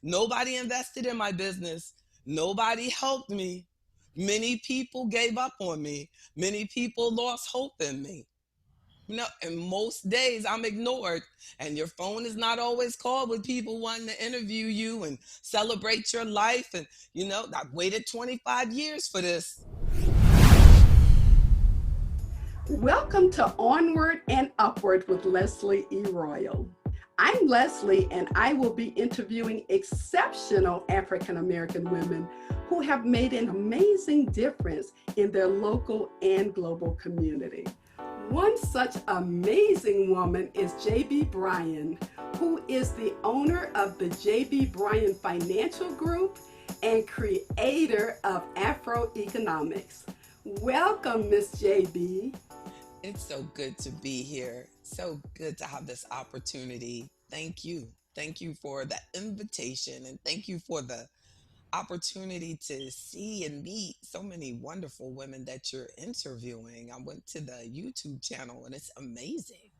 Nobody invested in my business. Nobody helped me. Many people gave up on me. Many people lost hope in me. And most days I'm ignored, and your phone is not always called with people wanting to interview you and celebrate your life. And I've waited 25 years for this. Welcome to Onward and Upward with Leslie E. Royal. I'm Leslie, and I will be interviewing exceptional African American women who have made an amazing difference in their local and global community. One such amazing woman is JB Bryan, who is the owner of the JB Bryan Financial Group and creator of AfroEconomics. Welcome, Miss JB. It's so good to be here. So good to have this opportunity. Thank you. Thank you for the invitation, and thank you for the opportunity to see and meet so many wonderful women that you're interviewing. I went to the YouTube channel and it's amazing.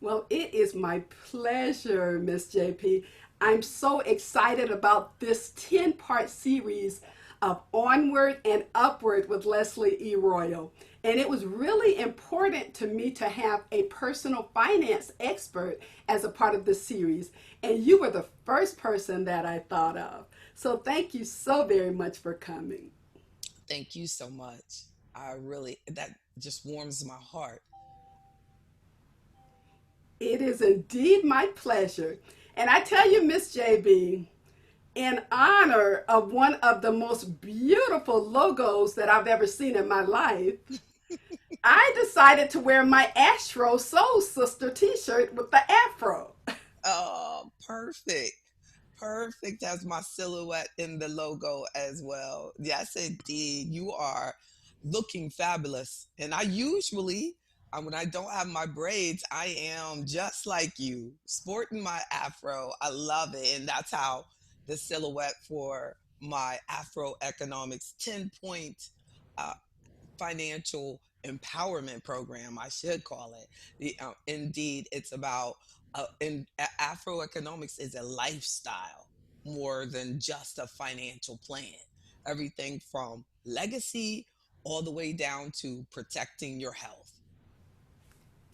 Well, it is my pleasure, Miss JP. I'm so excited about this 10-part series of Onward and Upward with Leslie E. Royal. And it was really important to me to have a personal finance expert as a part of this series. And you were the first person that I thought of. So thank you so very much for coming. Thank you so much. That just warms my heart. It is indeed my pleasure. And I tell you, Miss JB, in honor of one of the most beautiful logos that I've ever seen in my life, I decided to wear my Ashro Soul Sister t-shirt with the afro. Oh, perfect. Perfect as my silhouette in the logo as well. Yes, indeed. You are looking fabulous. And I usually, when I don't have my braids, I am just like you, sporting my afro. I love it. And that's how the silhouette for my AfroEconomics 10-point uh, financial empowerment program, I should call it. Indeed, it's about Afroeconomics is a lifestyle more than just a financial plan. Everything from legacy all the way down to protecting your health.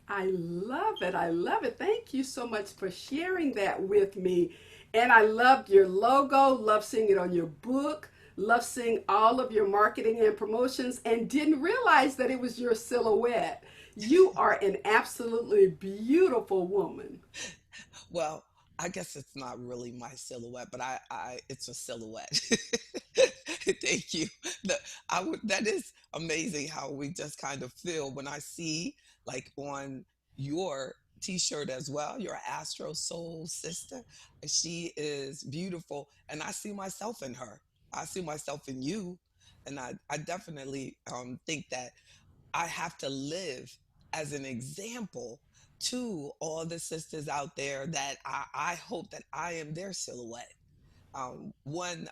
I love it. I love it. Thank you so much for sharing that with me. And I loved your logo, love seeing it on your book, love seeing all of your marketing and promotions, and didn't realize that it was your silhouette. You are an absolutely beautiful woman. Well, I guess it's not really my silhouette, but it's a silhouette. Thank you. That is amazing how we just kind of feel when I see, like, on your t-shirt as well, your Astro Soul Sister. She is beautiful, and I see myself in her. I see myself in you, and I definitely think that I have to live as an example to all the sisters out there that I hope that I am their silhouette. One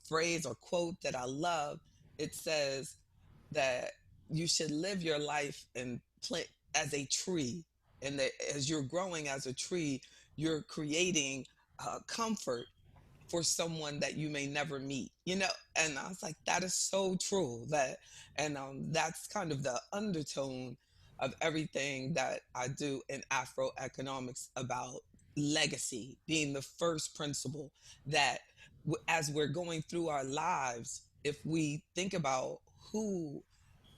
phrase or quote that I love, it says that you should live your life and plant as a tree, and that as you're growing as a tree, you're creating comfort for someone that you may never meet. And I was like, that is so true. That's kind of the undertone of everything that I do in Afroeconomics, about legacy being the first principle, that as we're going through our lives, if we think about, who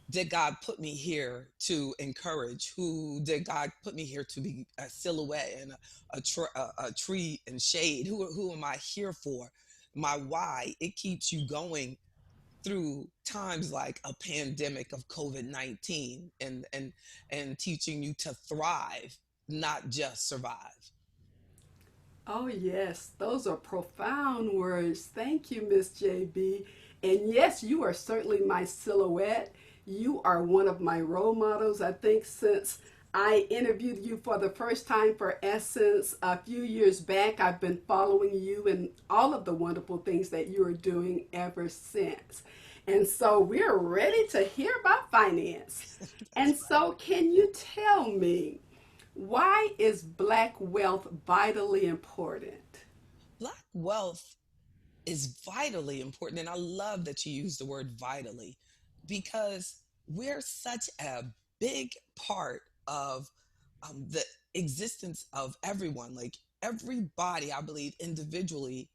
did God put me here to encourage? Who did God put me here to be a silhouette and a tree and shade? Who am I here for? My why. It keeps you going through times like a pandemic of COVID-19, and teaching you to thrive, not just survive. Oh, yes, those are profound words. Thank you, Miss JB. And yes, you are certainly my silhouette. You are one of my role models. I think since I interviewed you for the first time for Essence a few years back, I've been following you and all of the wonderful things that you are doing ever since. And so we're ready to hear about finance. And That's right. so, can you tell me, Why is Black wealth vitally important? Black wealth is vitally important. And I love that you use the word vitally because we're such a big part of the existence of everyone. Like everybody, I believe, individually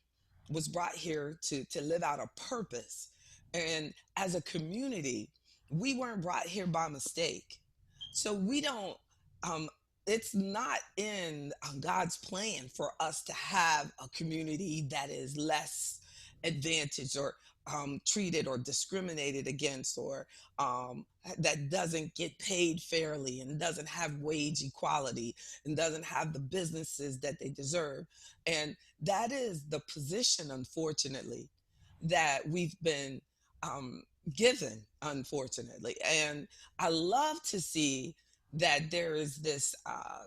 was brought here to live out a purpose. And as a community, we weren't brought here by mistake. So we don't, um, it's not in God's plan for us to have a community that is less advantaged or treated or discriminated against, or that doesn't get paid fairly and doesn't have wage equality and doesn't have the businesses that they deserve. And that is the position, unfortunately, that we've been um, given, unfortunately. And I love to see that there is this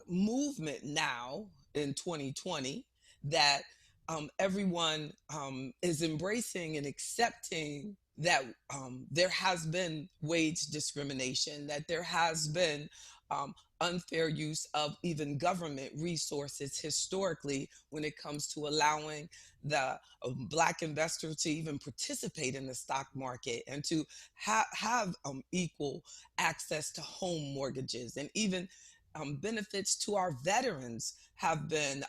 movement now in 2020 that everyone is embracing and accepting that there has been wage discrimination, that there has been um, unfair use of even government resources historically when it comes to allowing the Black investor to even participate in the stock market and to have equal access to home mortgages, and even benefits to our veterans have been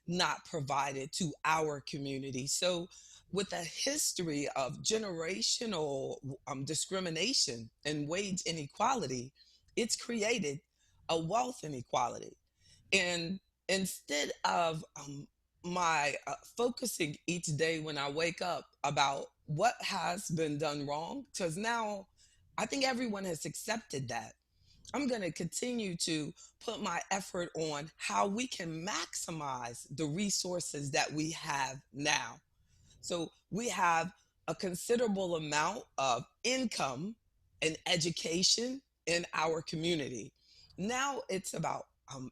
not provided to our community. So, with a history of generational discrimination and wage inequality, it's created a wealth inequality. And instead of my focusing each day when I wake up about what has been done wrong, because now I think everyone has accepted that, I'm going to continue to put my effort on how we can maximize the resources that we have now. So we have a considerable amount of income and education in our community. Now it's about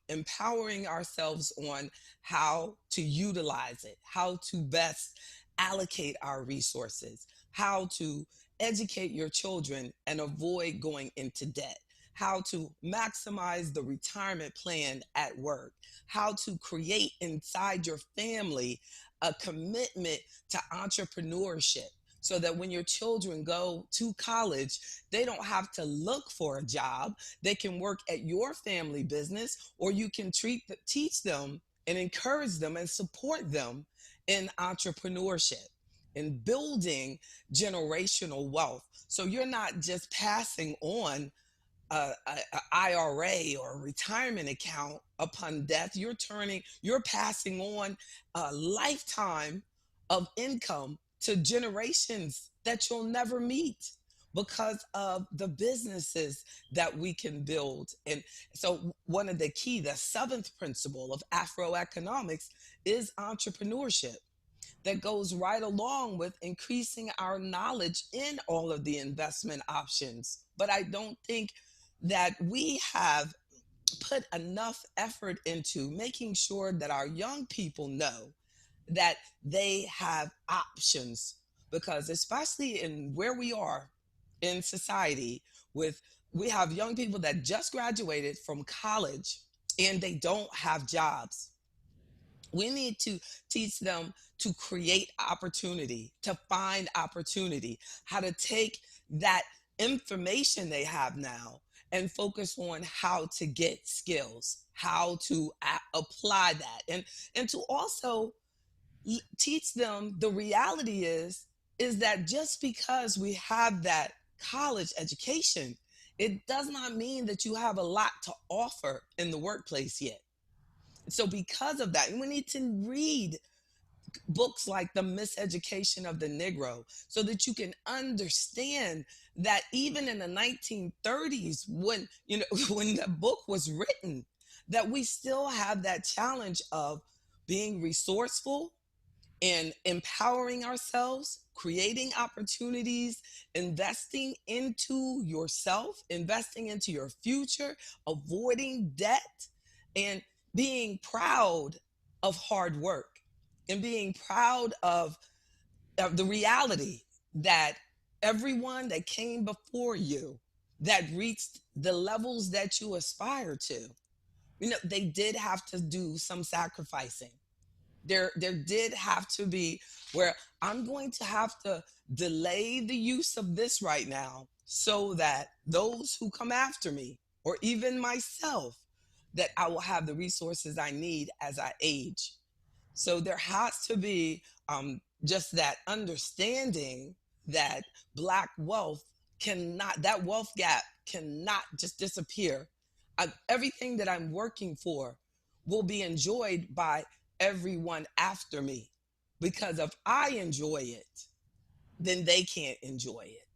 empowering ourselves on how to utilize it, how to best allocate our resources, how to educate your children and avoid going into debt, how to maximize the retirement plan at work, how to create inside your family a commitment to entrepreneurship so that when your children go to college, they don't have to look for a job. They can work at your family business, or you can teach them and encourage them and support them in entrepreneurship and building generational wealth. So you're not just passing on IRA or a retirement account upon death. You're passing on a lifetime of income to generations that you'll never meet because of the businesses that we can build. And so, one of the seventh principle of AfroEconomics is entrepreneurship that goes right along with increasing our knowledge in all of the investment options. But I don't think that we have put enough effort into making sure that our young people know that they have options, because especially in where we are in society, with we have young people that just graduated from college and they don't have jobs. We need to teach them to create opportunity, to find opportunity, how to take that information they have now and focus on how to get skills, how to apply that, and to also teach them the reality is that just because we have that college education, it does not mean that you have a lot to offer in the workplace yet. So because of that, we need to read books like The Miseducation of the Negro so that you can understand that even in the 1930s, when when the book was written, that we still have that challenge of being resourceful and empowering ourselves, creating opportunities, investing into yourself, investing into your future, avoiding debt, and being proud of hard work, and being proud of the reality that everyone that came before you that reached the levels that you aspire to, They did have to do some sacrificing. There did have to be where I'm going to have to delay the use of this right now so that those who come after me, or even myself, that I will have the resources I need as I age. So there has to be just that understanding that Black wealth cannot, that wealth gap cannot just disappear. Everything that I'm working for will be enjoyed by everyone after me, because if I enjoy it, then they can't enjoy it.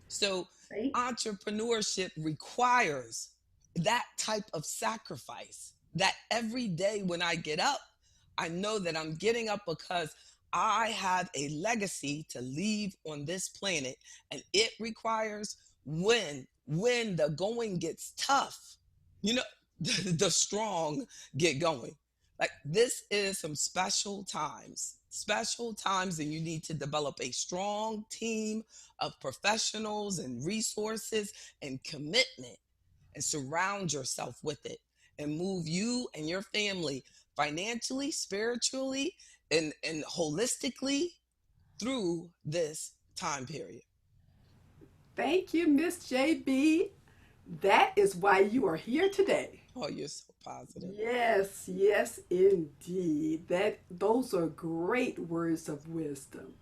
So Thank, entrepreneurship requires that type of sacrifice, that every day when I get up, I know that I'm getting up because I have a legacy to leave on this planet. And it requires, when the going gets tough, you know, the strong get going. Like, this is some special times, and you need to develop a strong team of professionals and resources and commitment, and surround yourself with it, and move you and your family financially, spiritually, and holistically through this time period. thank you, Miss JB. That is why you are here today. Oh, you're so positive. Yes, yes, indeed. Those are great words of wisdom.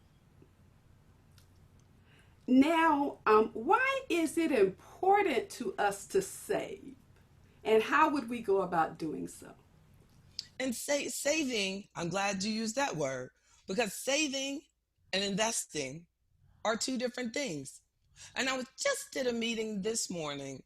Now, why is it important to us to save, and how would we go about doing so? And saving, I'm glad you used that word, because saving and investing are two different things. And I was just did a meeting this morning,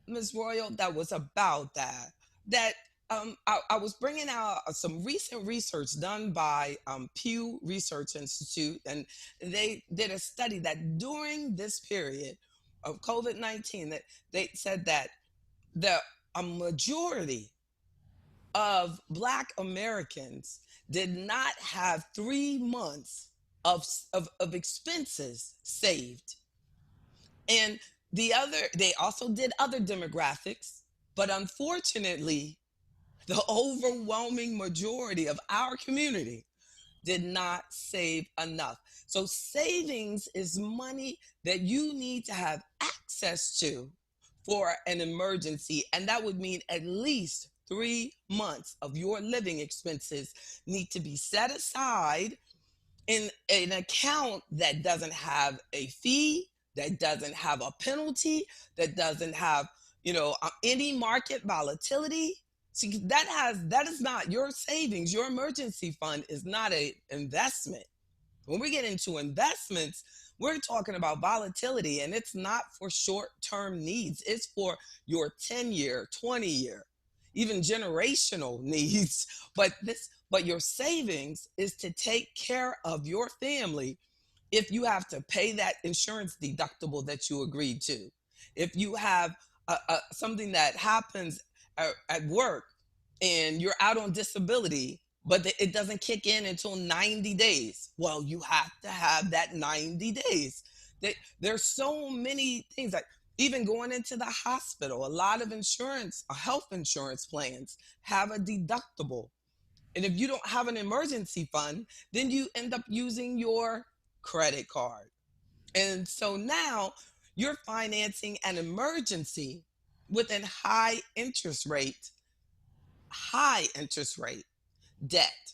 Ms. Royal, that was about that. That I was bringing out some recent research done by Pew Research Institute, and they did a study that during this period of COVID-19, that they said that the a majority of Black Americans did not have 3 months of expenses saved. And they also did other demographics, but unfortunately, the overwhelming majority of our community did not save enough. So, savings is money that you need to have access to for an emergency. And that would mean at least 3 months of your living expenses need to be set aside in an account that doesn't have a fee, that doesn't have a penalty, that doesn't have, any market volatility. See, that is not your savings. Your emergency fund is not a investment. When we get into investments, we're talking about volatility, and it's not for short-term needs. It's for your 10-year, 20-year, even generational needs. But your savings is to take care of your family if you have to pay that insurance deductible that you agreed to. If you have something that happens at work and you're out on disability, but it doesn't kick in until 90 days. Well, you have to have that 90 days. There's so many things, like even going into the hospital. A lot of insurance, health insurance plans have a deductible. And if you don't have an emergency fund, then you end up using your credit card. And so now you're financing an emergency with a high interest rate debt.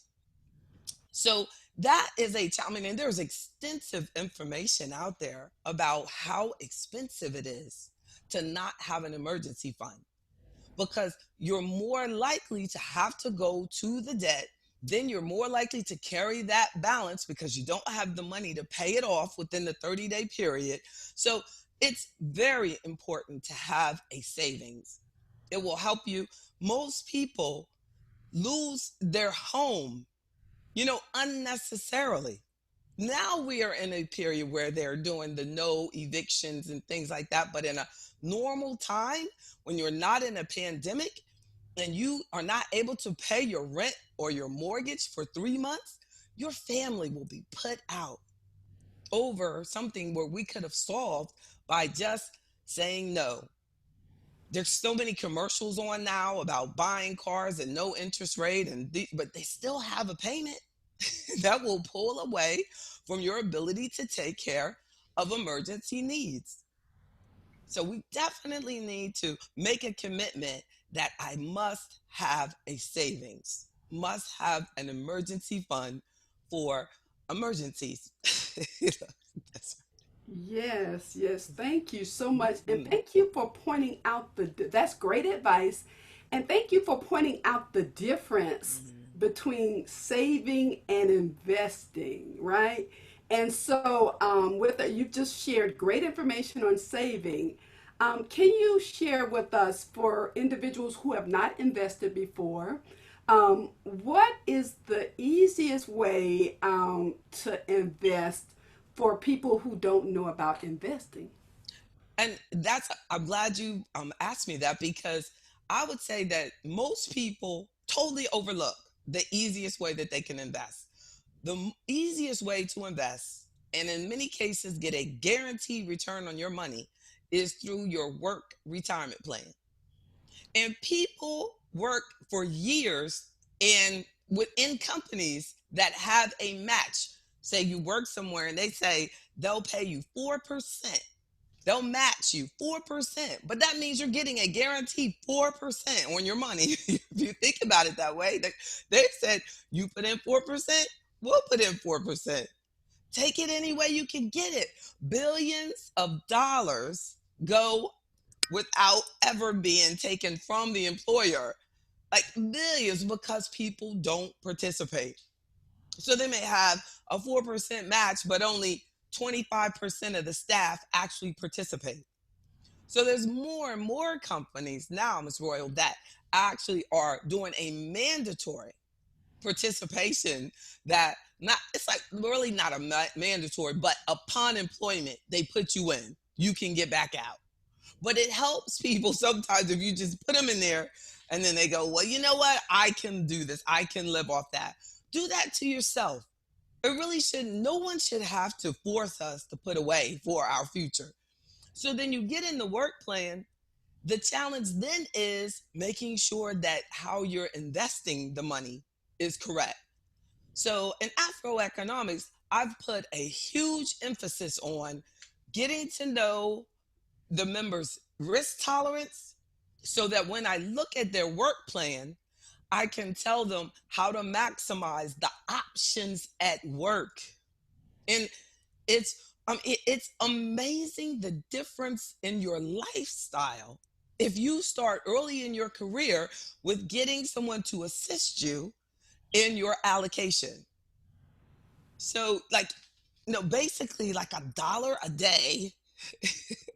So that is I mean, and there's extensive information out there about how expensive it is to not have an emergency fund, because you're more likely to have to go to the debt. Then you're more likely to carry that balance because you don't have the money to pay it off within the 30-day period. So it's very important to have a savings. It will help you. Most people lose their home, unnecessarily. Now we are in a period where they're doing the no evictions and things like that. But in a normal time, when you're not in a pandemic and you are not able to pay your rent or your mortgage for 3 months, your family will be put out over something where we could have solved by just saying no. There's so many commercials on now about buying cars and no interest rate, but they still have a payment that will pull away from your ability to take care of emergency needs. So we definitely need to make a commitment that I must have a savings, must have an emergency fund for emergencies. You know, that's Yes, yes. Thank you so much. And right. thank you for pointing out that's great advice. And thank you for pointing out the difference Mhm. between saving and investing, right? And so, with that, you've just shared great information on saving. Can you share with us, for individuals who have not invested before, what is the easiest way to invest for people who don't know about investing? And I'm glad you asked me that, because I would say that most people totally overlook the easiest way that they can invest. The easiest way to invest, and in many cases get a guaranteed return on your money, is through your work retirement plan. And people work for years within companies that have a match. Say you work somewhere and they say they'll pay you 4%. They'll match you 4%, but that means you're getting a guaranteed 4% on your money. If you think about it that way, they said you put in 4%, we'll put in 4%. Take it any way you can get it. Billions of dollars go without ever being taken from the employer, like billions, because people don't participate. So they may have a 4% match, but only 25% of the staff actually participate. So there's more and more companies now, Ms. Royal, that actually are doing a mandatory participation, that not, it's like really not a mandatory, but upon employment, they put you in. You can get back out. But it helps people sometimes if you just put them in there and then they go, well, you know what? I can do this. I can live off that. Do that to yourself. It really should, no one should have to force us to put away for our future. So then you get in the work plan. The challenge then is making sure that how you're investing the money is correct. So in AfroEconomics, I've put a huge emphasis on getting to know the members' risk tolerance, so that when I look at their work plan, I can tell them how to maximize the options at work. And it's amazing the difference in your lifestyle if you start early in your career with getting someone to assist you in your allocation. So, like, basically like $1 a day.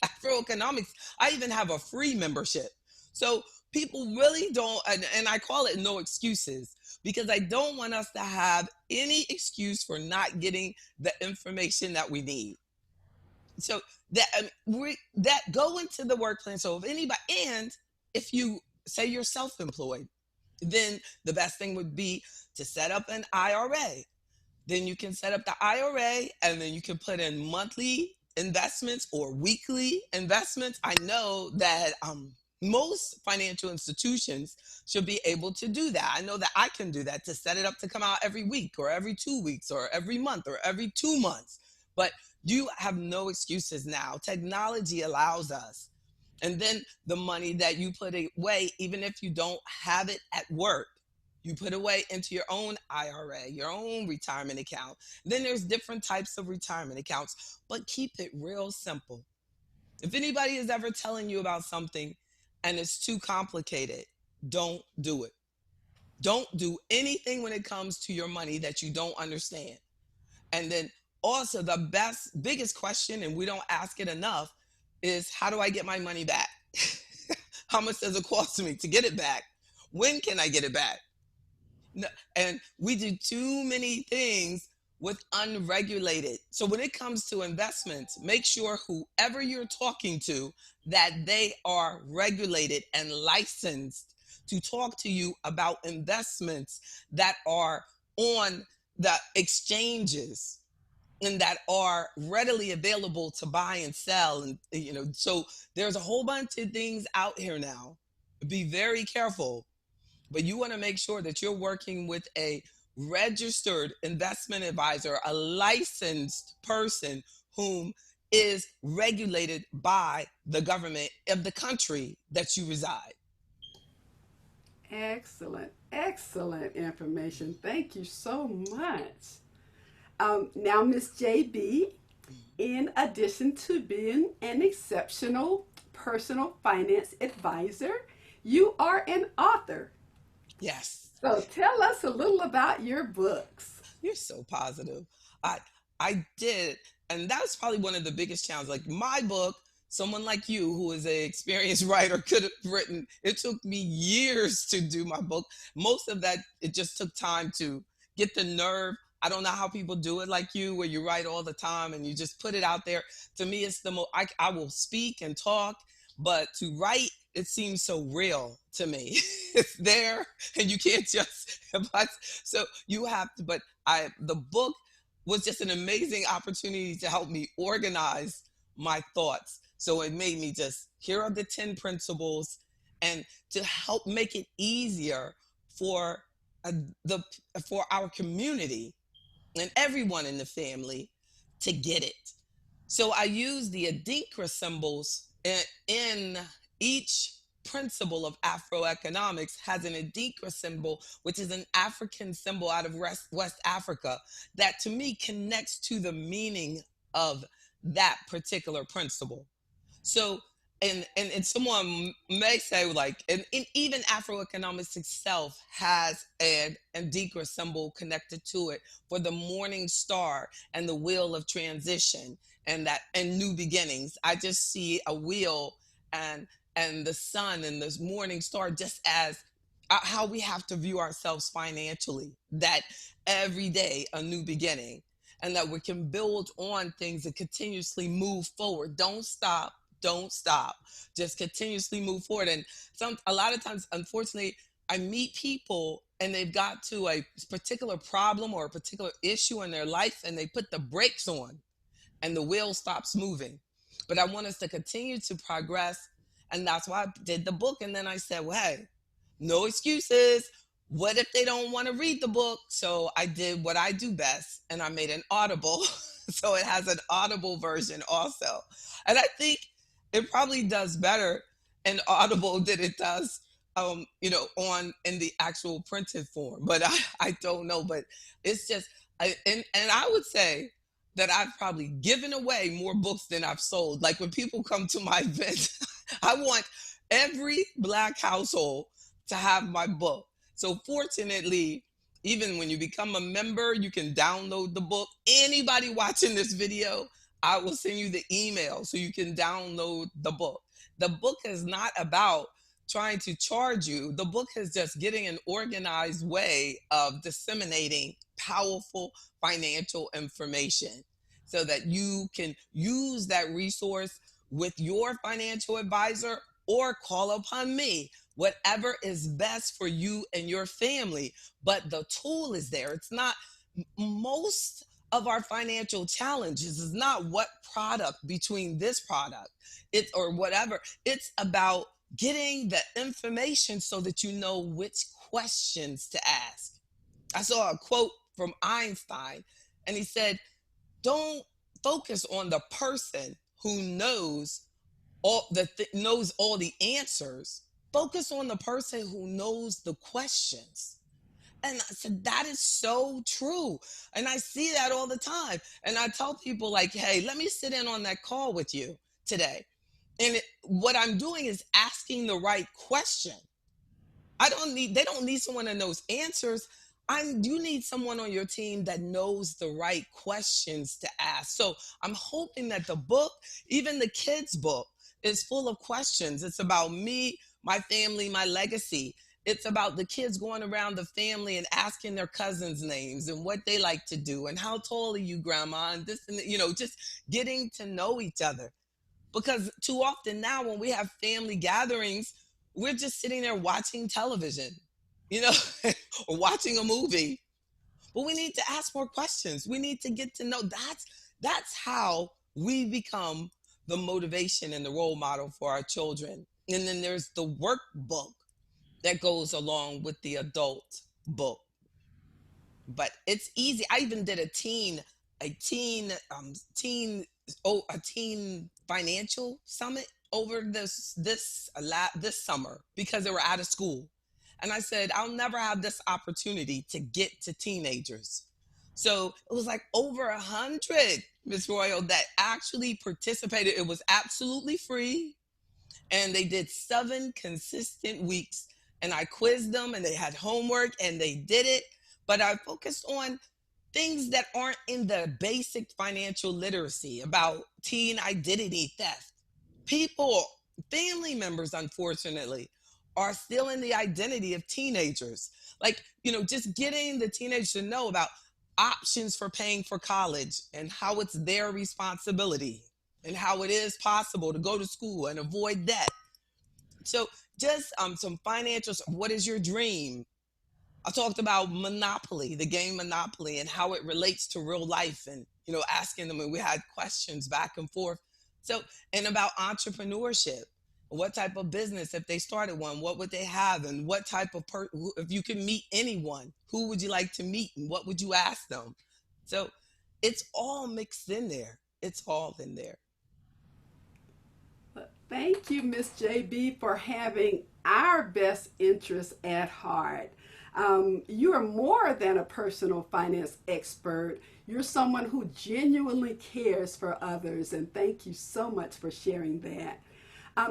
AfroEconomics, I even have a free membership. So people really don't, and I call it no excuses, because I don't want us to have any excuse for not getting the information that we need. So that that go into the work plan. So if anybody, and if you say you're self-employed, then the best thing would be to set up an IRA. Then you can set up the IRA, and then you can put in monthly investments or weekly investments. I know that most financial institutions should be able to do that. I know that I can do that, to set it up to come out every week or every 2 weeks or every month or every 2 months. But you have no excuses now. Technology allows us. And then the money that you put away, even if you don't have it at work, you put away into your own IRA, your own retirement account. Then there's different types of retirement accounts, but keep it real simple. If anybody is ever telling you about something and it's too complicated, don't do it. Don't do anything when it comes to your money that you don't understand. And then also the biggest question, and we don't ask it enough, is how do I get my money back? How much does it cost me to get it back? When can I get it back? No, and we do too many things with unregulated. So when it comes to investments, make sure whoever you're talking to, that they are regulated and licensed to talk to you about investments that are on the exchanges. and that are readily available to buy and sell. And, so there's a whole bunch of things out here now. Be very careful, but you want to make sure that you're working with a registered investment advisor, a licensed person whom is regulated by the government of the country that you reside. Excellent, excellent information. Thank you so much. Now, Miss JB, in addition to being an exceptional personal finance advisor, you are an author. Yes. So tell us a little about your books. You're so positive. I I did, and that's probably one of the biggest challenges. Like my book, someone like you who is a experienced writer could have written. It took me years to do my book. Most of that it just took time to get the nerve. I don't know how people do it like you, where you write all the time and you just put it out there. To me, it's the most. I will speak and talk, but to write, it seems so real to me. It's there, and you can't just. But so you have to. But the book was just an amazing opportunity to help me organize my thoughts. So it made me just, here are the 10 principles, and to help make it easier for the for our community and everyone in the family to get it. So I use the Adinkra symbols in each principle of Afroeconomics has an Adinkra symbol, which is an African symbol out of West Africa that to me connects to the meaning of that particular principle. So, and someone may say like, and even Afroeconomics itself has an Adinkra symbol connected to it for the morning star and the wheel of transition and new beginnings. I just see a wheel and the sun and this morning star just as how we have to view ourselves financially, that every day a new beginning, and that we can build on things and continuously move forward. Don't stop, just continuously move forward. And a lot of times, unfortunately, I meet people and they've got to a particular problem or a particular issue in their life and they put the brakes on and the wheel stops moving. But I want us to continue to progress. And that's why I did the book. And then I said, well, hey, no excuses. What if they don't want to read the book? So I did what I do best and I made an audible. So it has an audible version also. And I think it probably does better in audible than it does on in the actual printed form. But I don't know. But it's just and I would say that I've probably given away more books than I've sold. Like when people come to my event, I want every Black household to have my book. So fortunately, even when you become a member, you can download the book. Anybody watching this video, I will send you the email so you can download the book. The book is not about trying to charge you. The book is just getting an organized way of disseminating powerful financial information so that you can use that resource with your financial advisor or call upon me, whatever is best for you and your family. But the tool is there. It's not most of our financial challenges is not what product between this product it or whatever. It's about getting the information so that you know which questions to ask. I saw a quote from Einstein, and he said, "Don't focus on the person who knows knows all the answers. Focus on the person who knows the questions." And I said, that is so true. And I see that all the time. And I tell people, like, hey, let me sit in on that call with you today. And what I'm doing is asking the right question. They don't need someone that knows answers. You need someone on your team that knows the right questions to ask. So I'm hoping that the book, even the kids' book, is full of questions. It's about me, my family, my legacy. It's about the kids going around the family and asking their cousins' names and what they like to do and how tall are you, grandma, and this and just getting to know each other. Because too often now when we have family gatherings, we're just sitting there watching television, you know, or watching a movie. but we need to ask more questions. We need to get to know. That's how we become the motivation and the role model for our children. And then there's the workbook that goes along with the adult book. But it's easy. I even did a teen teen a teen financial summit over this summer because they were out of school. And I said, I'll never have this opportunity to get to teenagers. So it was like over 100, Miss Royal, that actually participated. It was absolutely free, and they did 7 consistent weeks, and I quizzed them and they had homework and they did it. But I focused on things that aren't in the basic financial literacy about teen identity theft. People, family members, unfortunately, are still in the identity of teenagers. Like, just getting the teenagers to know about options for paying for college and how it's their responsibility and how it is possible to go to school and avoid debt. So, just some financials. What is your dream? I talked about Monopoly, the game Monopoly, and how it relates to real life, and asking them, and we had questions back and forth. So, and about entrepreneurship, what type of business, if they started one, what would they have, and what type of if you could meet anyone, who would you like to meet, and what would you ask them? So, it's all mixed in there. It's all in there. Thank you, Miss JB, for having our best interests at heart. You are more than a personal finance expert. You're someone who genuinely cares for others, and thank you so much for sharing that.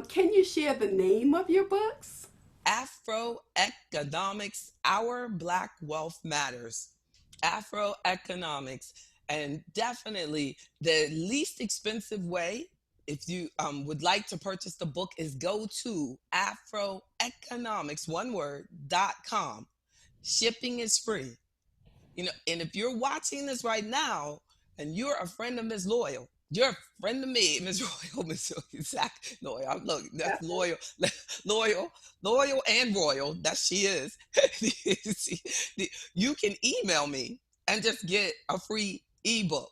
Can you share the name of your books? AfroEconomics, Our Black Wealth Matters. AfroEconomics. And definitely the least expensive way, if you would like to purchase the book, is go to AfroEconomics, one word.com. Shipping is free. And if you're watching this right now and you're a friend of Miss Loyal, you're a friend of me, Miss Royal, Miss Exact. No, look, that's loyal, loyal, loyal, and royal. That she is. You can email me and just get a free ebook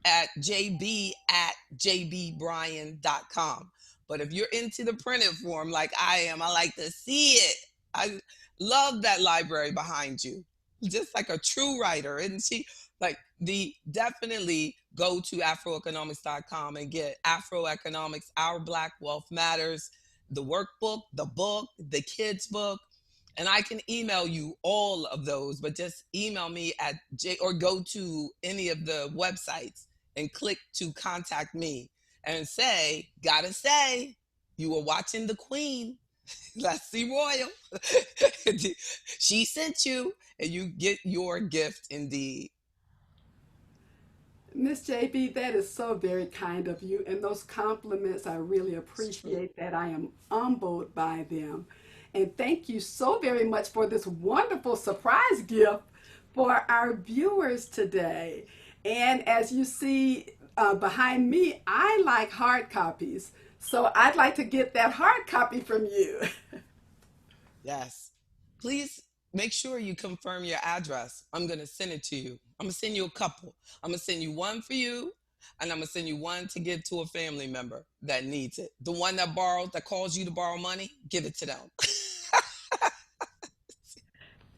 at jb@jbbryan.com. But if you're into the printed form like I am, I like to see it. I love that library behind you, just like a true writer, isn't she? Like, the definitely go to afroeconomics.com and get AfroEconomics, Our Black Wealth Matters, the workbook, the book, the kids book. And I can email you all of those, but just email me at or go to any of the websites and click to contact me and say, gotta say, you were watching the Queen. Let's see Royal. She sent you, and you get your gift indeed. Miss JB, that is so very kind of you. And those compliments, I really It's true. appreciate that. I am humbled by them. And thank you so very much for this wonderful surprise gift for our viewers today. And as you see behind me, I like hard copies. So I'd like to get that hard copy from you. Yes. Please make sure you confirm your address. I'm going to send it to you. I'm going to send you a couple. I'm going to send you one for you, and I'm going to send you one to give to a family member that needs it. The one that calls you to borrow money, give it to them.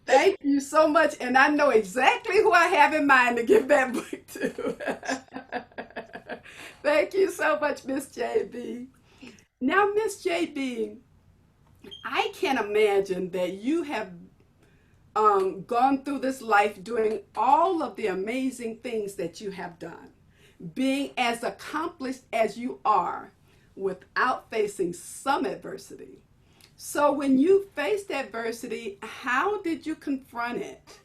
Thank you so much. And I know exactly who I have in mind to give that book to. Thank you so much, Miss JB. Now, Miss JB, I can imagine that you have gone through this life doing all of the amazing things that you have done, being as accomplished as you are without facing some adversity. So, when you faced adversity, how did you confront it?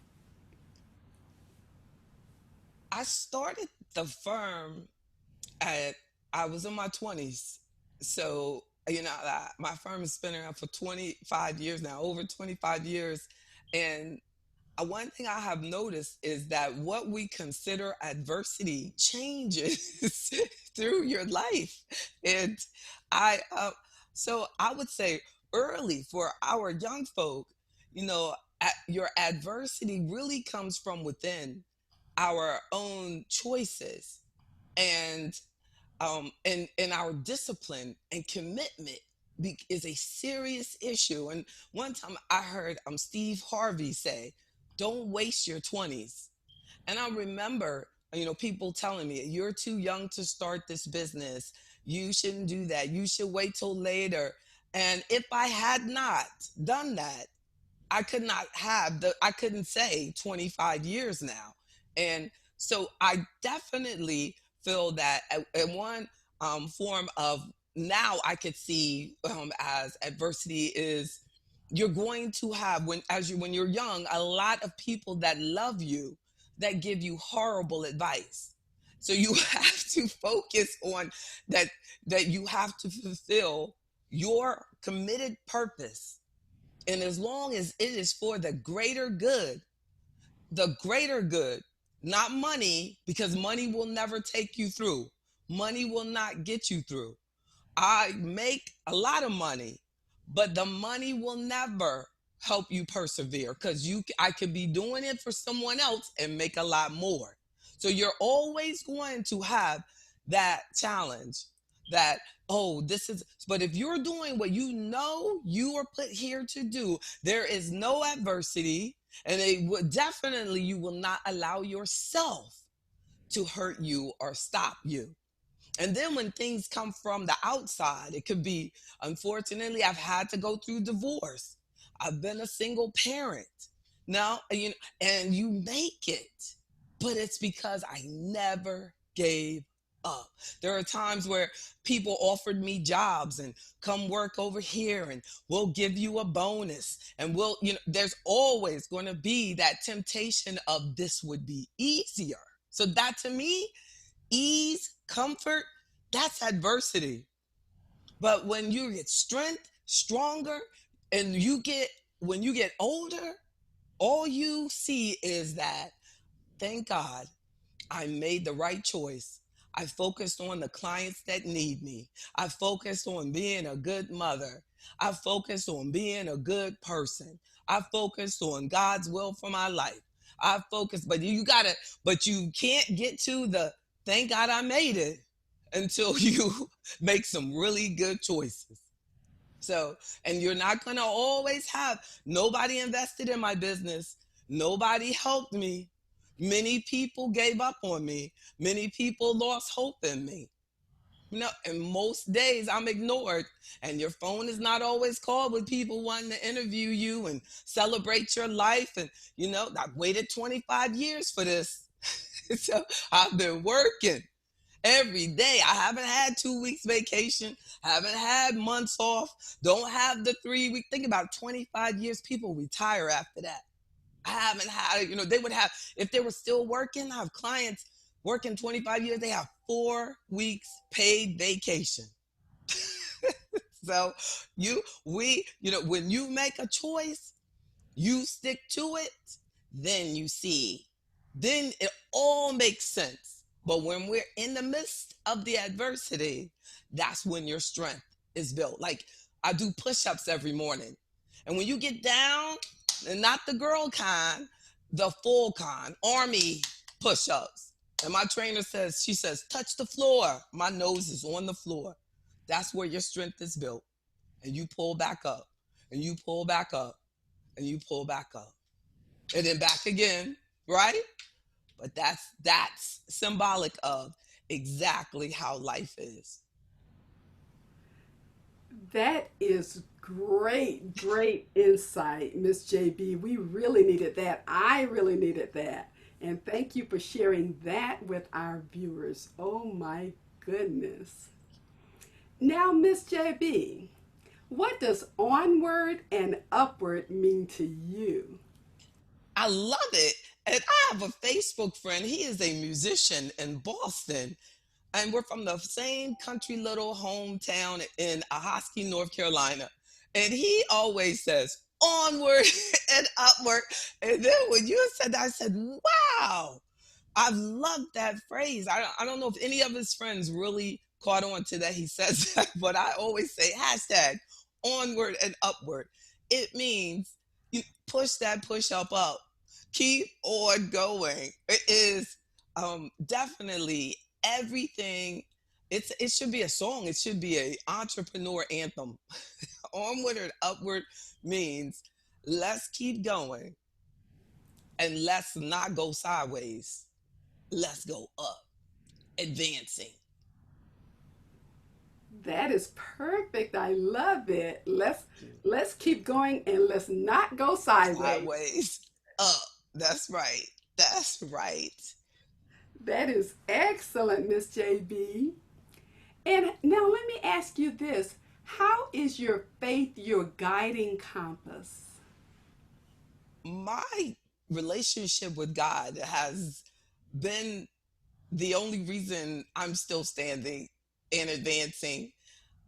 I started the firm at I was in my 20s. So, my firm has been around for 25 years now, over 25 years. And one thing I have noticed is that what we consider adversity changes through your life. And I, so I would say early for our young folk, you know, your adversity really comes from within our own choices, and and our discipline and commitment is a serious issue. And one time I heard Steve Harvey say, "Don't waste your 20s." And I remember, people telling me, "You're too young to start this business. You shouldn't do that. You should wait till later." And if I had not done that, I couldn't say 25 years now. And so I definitely feel that in one form of, now I could see as adversity is, you're going to have, when you're young, a lot of people that love you, that give you horrible advice. So you have to focus on that, that you have to fulfill your committed purpose. And as long as it is for the greater good, not money, because money will never take you through. Money will not get you through. I make a lot of money, but the money will never help you persevere, because I could be doing it for someone else and make a lot more. So you're always going to have that challenge, that, oh, this is, but if you're doing what you know you are put here to do, there is no adversity, and it would definitely, you will not allow yourself to hurt you or stop you. And then when things come from the outside, it could be, unfortunately, I've had to go through divorce. I've been a single parent. Now, and you make it, but it's because I never gave up. There are times where people offered me jobs and, come work over here and we'll give you a bonus. And there's always going to be that temptation of, this would be easier. So that, to me, ease, comfort, that's adversity. But when you get strength, stronger, and when you get older, all you see is that, thank God I made the right choice. I focused on the clients that need me. I focused on being a good mother. I focused on being a good person. I focused on God's will for my life. I focused, but you can't get to the, thank God I made it, until you make some really good choices. So, and you're not going to always have, nobody invested in my business. Nobody helped me. Many people gave up on me. Many people lost hope in me. And most days I'm ignored, and your phone is not always called with people wanting to interview you and celebrate your life. And, I've waited 25 years for this. So I've been working every day. I haven't had 2 weeks vacation, haven't had months off, don't have the 3 week. Think about 25 years, people retire after that. I haven't had it. They would have, if they were still working, I have clients working 25 years, they have 4 weeks paid vacation. So when you make a choice, you stick to it, then you see, then it all makes sense. But when we're in the midst of the adversity, that's when your strength is built. Like, I do push-ups every morning. And when you get down, and not the girl kind, the full kind, army push-ups. And my trainer says, she says, touch the floor. My nose is on the floor. That's where your strength is built. And you pull back up, and you pull back up, and you pull back up, and then back again, right? But that's symbolic of exactly how life is. That is great, great insight, Miss JB. We really needed that. I really needed that. And thank you for sharing that with our viewers. Oh my goodness. Now, Miss JB, what does onward and upward mean to you? I love it. And I have a Facebook friend. He is a musician in Boston, and we're from the same country little hometown in Ahoskie, North Carolina. And he always says, onward and upward. And then when you said that, I said, wow, I love that phrase. I don't know if any of his friends really caught on to that he says that, but I always say hashtag onward and upward. It means push that push up. Keep on going. It is definitely everything. It should be a song. It should be a entrepreneur anthem. Onward and upward means let's keep going and let's not go sideways. Let's go up, advancing. That is perfect. I love it. Let's keep going and let's not go sideways. Sideways, up. That's right. That's right. That is excellent, Miss JB. And now let me ask you this. How is your faith your guiding compass? My relationship with God has been the only reason I'm still standing and advancing.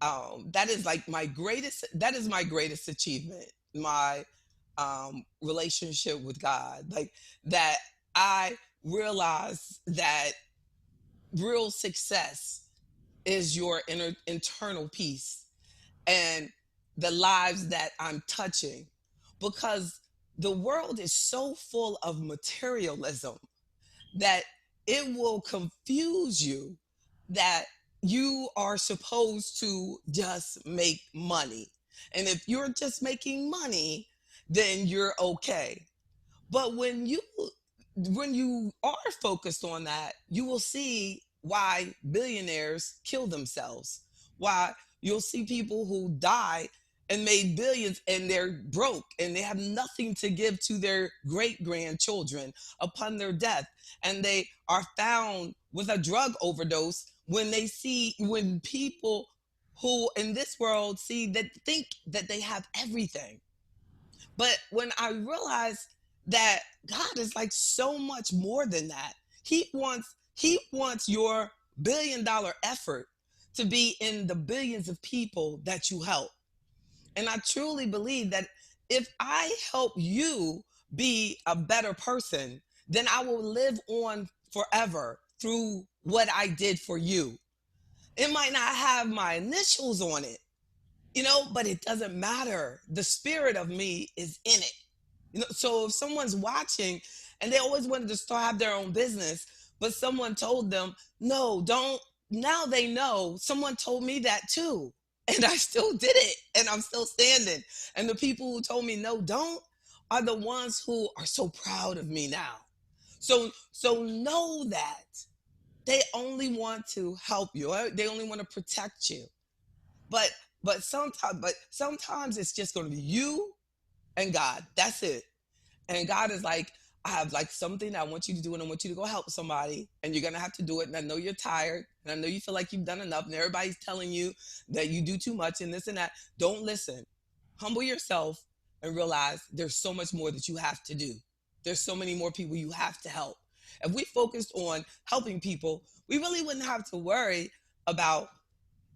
That is like that is my greatest achievement. My relationship with God. Like that I realize that real success is your internal peace and the lives that I'm touching, because the world is so full of materialism that it will confuse you that you are supposed to just make money. And if you're just making money, then you're okay. But when you are focused on that, you will see why billionaires kill themselves. Why you'll see people who die and made billions and they're broke and they have nothing to give to their great grandchildren upon their death. And they are found with a drug overdose when people who in this world think that they have everything. But when I realized that God is like so much more than that, he wants your $1 billion effort to be in the billions of people that you help. And I truly believe that if I help you be a better person, then I will live on forever through what I did for you. It might not have my initials on it, but it doesn't matter. The spirit of me is in it. So if someone's watching and they always wanted to start have their own business, but someone told them, no, don't, now they know someone told me that too. And I still did it and I'm still standing. And the people who told me no, don't, are the ones who are so proud of me now. So know that they only want to help you. They only want to protect you. But sometimes it's just going to be you and God. That's it. And God is like, I have like something I want you to do, and I want you to go help somebody, and you're gonna have to do it. And I know you're tired, and I know you feel like you've done enough, and everybody's telling you that you do too much and this and that. Don't listen. Humble yourself and realize there's so much more that you have to do. There's so many more people you have to help. If we focused on helping people, we really wouldn't have to worry about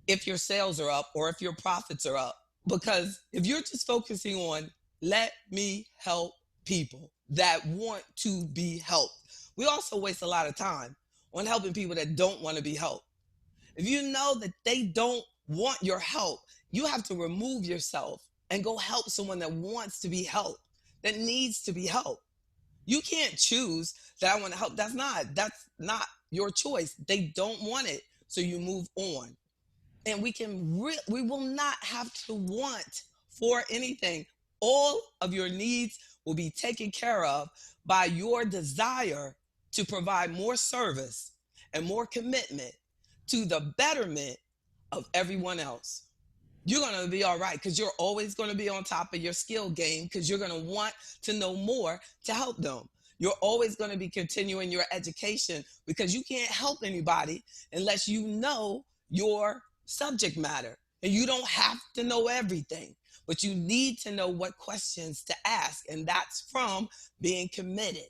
if your sales are up or if your profits are up. Because if you're just focusing on, let me help people that want to be helped, we also waste a lot of time on helping people that don't want to be helped. If you know that they don't want your help, you have to remove yourself and go help someone that wants to be helped, that needs to be helped. You can't choose that I want to help. That's not your choice. They don't want it, so you move on. And we will not have to want for anything. All of your needs will be taken care of by your desire to provide more service and more commitment to the betterment of everyone else. You're going to be all right because you're always going to be on top of your skill game, because you're going to want to know more to help them. You're always going to be continuing your education because you can't help anybody unless you know your subject matter. And you don't have to know everything, but you need to know what questions to ask. And that's from being committed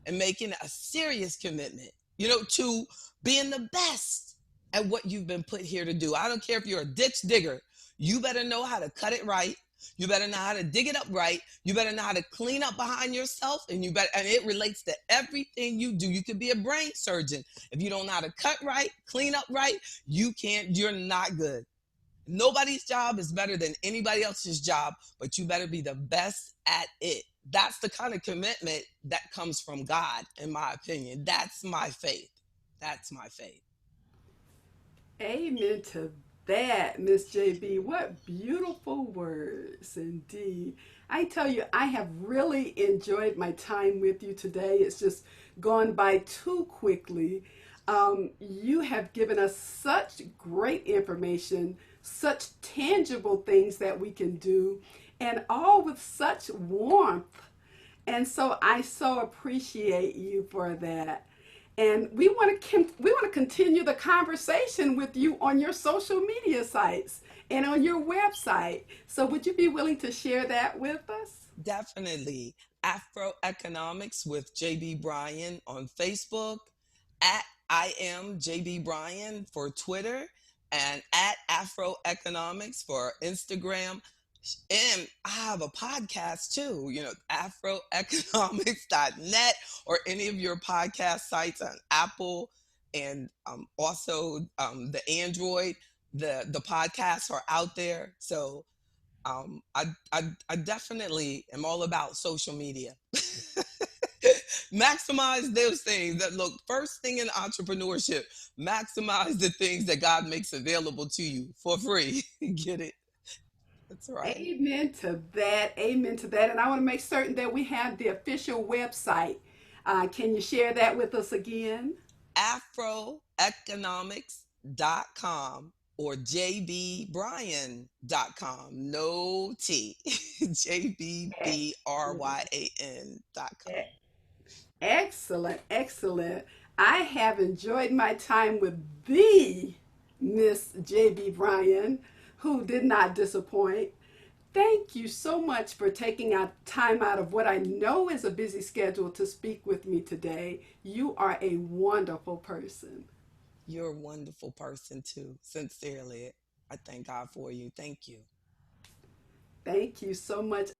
and making a serious commitment, to being the best at what you've been put here to do. I don't care if you're a ditch digger. You better know how to cut it right. You better know how to dig it up right. You better know how to clean up behind yourself. And it relates to everything you do. You could be a brain surgeon. If you don't know how to cut right, clean up right, you're not good. Nobody's job is better than anybody else's job, but you better be the best at it. that's the kind of commitment that comes from God, in my opinion. That's my faith. That's my faith. Amen to that, Miss JB. What beautiful words indeed. I tell you, I have really enjoyed my time with you today. It's just gone by too quickly. You have given us such great information, such tangible things that we can do, and all with such warmth. And so I so appreciate you for that. And we want to continue the conversation with you on your social media sites and on your website. So would you be willing to share that with us? Definitely. AfroEconomics with JB Bryan on Facebook, at I am JB Bryan for Twitter, and at AfroEconomics for Instagram. And I have a podcast too, afroeconomics.net, or any of your podcast sites on Apple, and also the Android. The podcasts are out there. So I definitely am all about social media. Maximize those things. That look, first thing in entrepreneurship, maximize the things that God makes available to you for free. Get it? That's right. Amen to that. Amen to that. And I want to make certain that we have the official website. Can you share that with us again? AfroEconomics.com or JBBryan.com. No T. JBBRYAN.com. Excellent, excellent. I have enjoyed my time with the Miss JB Bryan, who did not disappoint. Thank you so much for taking out time out of what I know is a busy schedule to speak with me today. You are a wonderful person. You're a wonderful person too. Sincerely, I thank God for you. Thank you. Thank you so much.